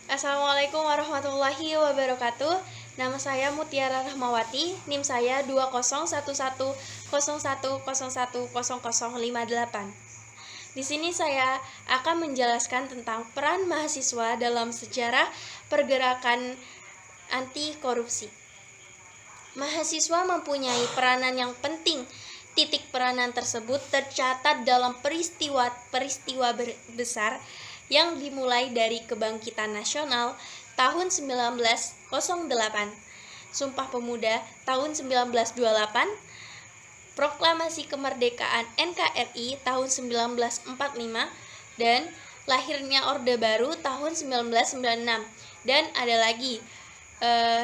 Assalamualaikum warahmatullahi wabarakatuh. Nama saya Mutiara Rahmawati, NIM saya 201101010058. Di sini saya akan menjelaskan tentang peran mahasiswa dalam sejarah pergerakan anti korupsi. Mahasiswa mempunyai peranan yang penting. Titik peranan tersebut tercatat dalam peristiwa besar yang dimulai dari Kebangkitan Nasional tahun 1908, Sumpah Pemuda tahun 1928, Proklamasi Kemerdekaan NKRI tahun 1945, dan lahirnya Orde Baru tahun 1996, dan ada lagi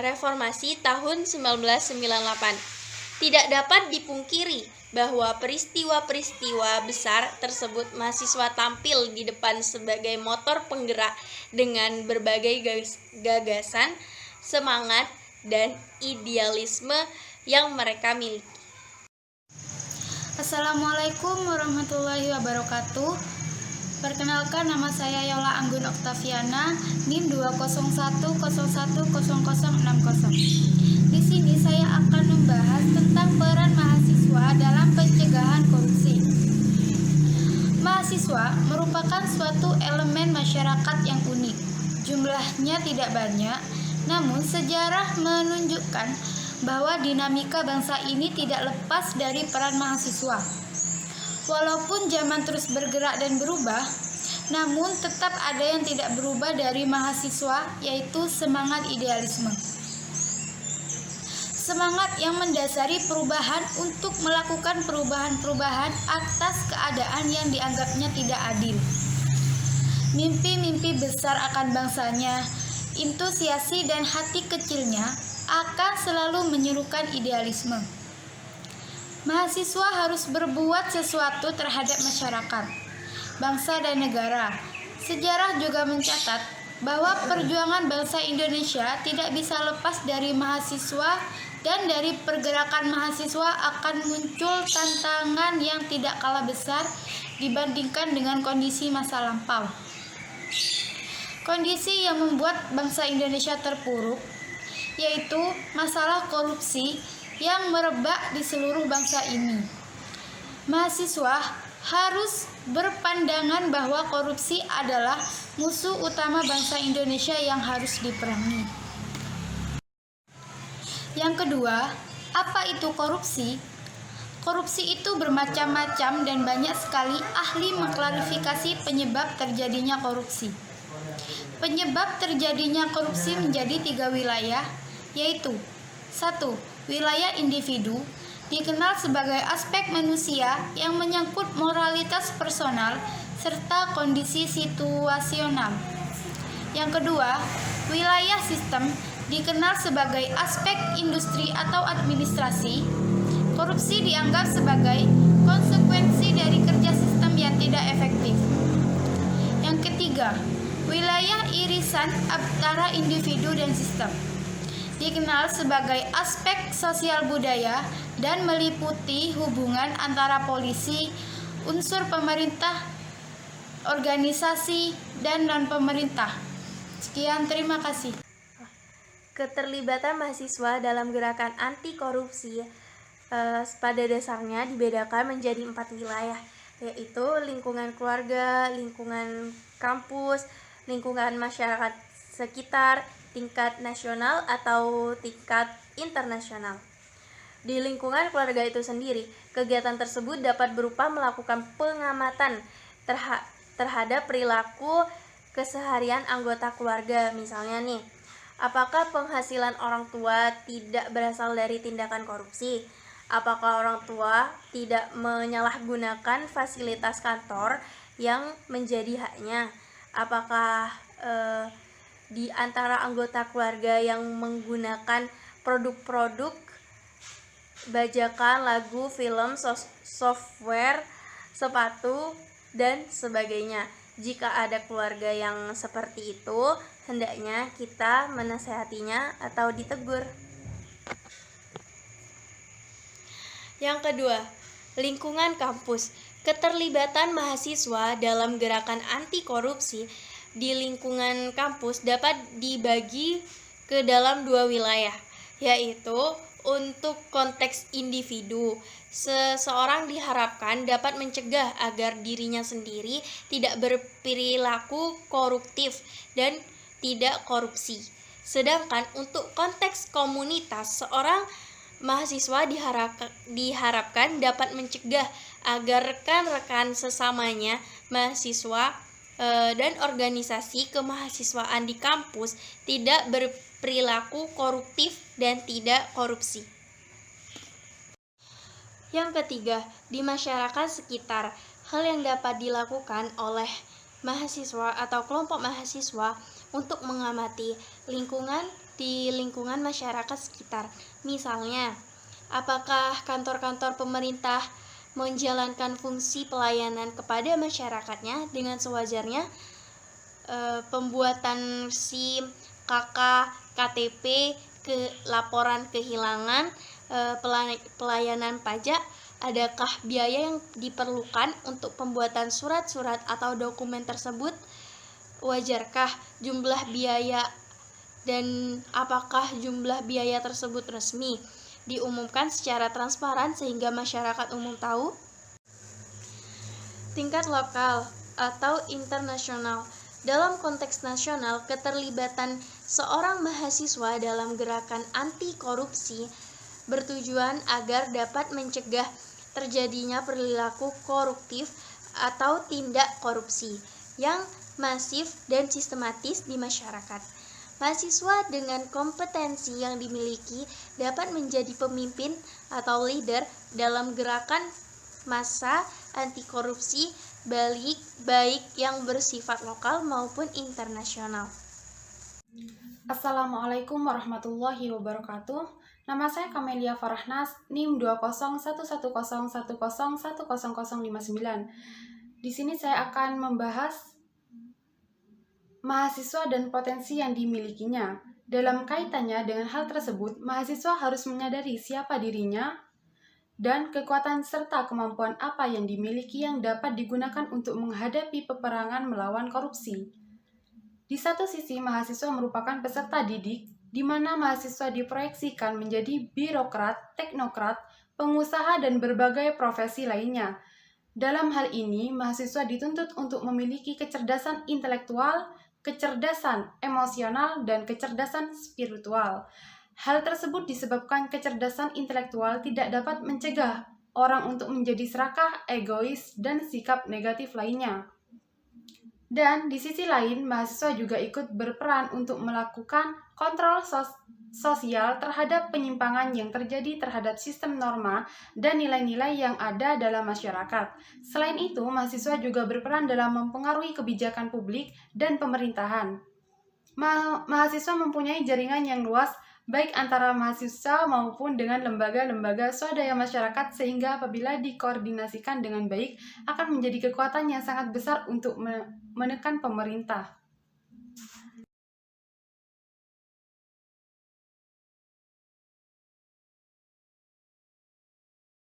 Reformasi tahun 1998. Tidak dapat dipungkiri bahwa peristiwa-peristiwa besar tersebut mahasiswa tampil di depan sebagai motor penggerak dengan berbagai gagasan, semangat, dan idealisme yang mereka miliki. Assalamualaikum warahmatullahi wabarakatuh. Perkenalkan, nama saya Yola Anggun Oktaviana, NIM 201010060. Di sini saya akan membahas tentang peran mahasiswa dalam pencegahan korupsi. Mahasiswa merupakan suatu elemen masyarakat yang unik. Jumlahnya tidak banyak, namun sejarah menunjukkan bahwa dinamika bangsa ini tidak lepas dari peran mahasiswa. Walaupun zaman terus bergerak dan berubah, namun tetap ada yang tidak berubah dari mahasiswa, yaitu semangat idealisme. Semangat yang mendasari perubahan untuk melakukan perubahan-perubahan atas keadaan yang dianggapnya tidak adil. Mimpi-mimpi besar akan bangsanya, entusiasi dan hati kecilnya akan selalu menyerukan idealisme. Mahasiswa harus berbuat sesuatu terhadap masyarakat, bangsa dan negara. Sejarah juga mencatat bahwa perjuangan bangsa Indonesia tidak bisa lepas dari mahasiswa, dan dari pergerakan mahasiswa akan muncul tantangan yang tidak kalah besar dibandingkan dengan kondisi masa lampau. Kondisi yang membuat bangsa Indonesia terpuruk yaitu masalah korupsi yang merebak di seluruh bangsa ini. Mahasiswa harus berpandangan bahwa korupsi adalah musuh utama bangsa Indonesia yang harus diperangi. Yang kedua, apa itu korupsi? Korupsi itu bermacam-macam dan banyak sekali ahli mengklarifikasi penyebab terjadinya korupsi. Penyebab terjadinya korupsi menjadi 3 wilayah, yaitu 1. Wilayah individu, dikenal sebagai aspek manusia yang menyangkut moralitas personal serta kondisi situasional. Yang kedua, wilayah sistem, dikenal sebagai aspek industri atau administrasi. Korupsi dianggap sebagai konsekuensi dari kerja sistem yang tidak efektif. Yang ketiga, wilayah irisan antara individu dan sistem, dikenal sebagai aspek sosial budaya dan meliputi hubungan antara polisi, unsur pemerintah, organisasi, dan non-pemerintah. Sekian, terima kasih. Keterlibatan mahasiswa dalam gerakan anti korupsi pada dasarnya dibedakan menjadi 4 wilayah, yaitu lingkungan keluarga, lingkungan kampus, lingkungan masyarakat sekitar, tingkat nasional atau tingkat internasional. Di lingkungan keluarga itu sendiri, kegiatan tersebut dapat berupa melakukan pengamatan terhadap perilaku keseharian anggota keluarga. Misalnya nih, apakah penghasilan orang tua tidak berasal dari tindakan korupsi? Apakah orang tua tidak menyalahgunakan fasilitas kantor yang menjadi haknya? Apakah di antara anggota keluarga yang menggunakan produk-produk bajakan, lagu, film, software, sepatu, dan sebagainya? Jika ada keluarga yang seperti itu, hendaknya kita menasehatinya atau ditegur. Yang kedua, lingkungan kampus. Keterlibatan mahasiswa dalam gerakan anti korupsi di lingkungan kampus dapat dibagi ke dalam dua wilayah, yaitu untuk konteks individu. Seseorang diharapkan dapat mencegah agar dirinya sendiri tidak berperilaku koruptif dan tidak korupsi. Sedangkan untuk konteks komunitas, seorang mahasiswa diharapkan dapat mencegah agar rekan-rekan sesamanya mahasiswa dan organisasi kemahasiswaan di kampus tidak berperilaku koruptif dan tidak korupsi. Yang ketiga, di masyarakat sekitar, hal yang dapat dilakukan oleh mahasiswa atau kelompok mahasiswa untuk mengamati lingkungan masyarakat sekitar. Misalnya, apakah kantor-kantor pemerintah menjalankan fungsi pelayanan kepada masyarakatnya dengan sewajarnya, pembuatan SIM, KK, KTP, laporan kehilangan, pelayanan pajak, adakah biaya yang diperlukan untuk pembuatan surat-surat atau dokumen tersebut, wajarkah jumlah biaya dan apakah jumlah biaya tersebut resmi, diumumkan secara transparan sehingga masyarakat umum tahu. Tingkat lokal atau internasional. Dalam konteks nasional, keterlibatan seorang mahasiswa dalam gerakan anti korupsi bertujuan agar dapat mencegah terjadinya perilaku koruptif atau tindak korupsi yang masif dan sistematis di masyarakat. Mahasiswa dengan kompetensi yang dimiliki dapat menjadi pemimpin atau leader dalam gerakan massa anti korupsi baik yang bersifat lokal maupun internasional. Assalamualaikum warahmatullahi wabarakatuh. Nama saya Kamelia Farahnas, NIM 2011110101059. Di sini saya akan membahas mahasiswa dan potensi yang dimilikinya. Dalam kaitannya dengan hal tersebut, mahasiswa harus menyadari siapa dirinya dan kekuatan serta kemampuan apa yang dimiliki yang dapat digunakan untuk menghadapi peperangan melawan korupsi. Di satu sisi, mahasiswa merupakan peserta didik, di mana mahasiswa diproyeksikan menjadi birokrat, teknokrat, pengusaha, dan berbagai profesi lainnya. Dalam hal ini, mahasiswa dituntut untuk memiliki kecerdasan intelektual, kecerdasan emosional, dan kecerdasan spiritual. Hal tersebut disebabkan kecerdasan intelektual tidak dapat mencegah orang untuk menjadi serakah, egois, dan sikap negatif lainnya. Dan di sisi lain, mahasiswa juga ikut berperan untuk melakukan kontrol sosial terhadap penyimpangan yang terjadi terhadap sistem norma dan nilai-nilai yang ada dalam masyarakat. Selain itu, mahasiswa juga berperan dalam mempengaruhi kebijakan publik dan pemerintahan. Mahasiswa mempunyai jaringan yang luas, baik antara mahasiswa maupun dengan lembaga-lembaga swadaya masyarakat, sehingga apabila dikoordinasikan dengan baik akan menjadi kekuatan yang sangat besar untuk menekan pemerintah.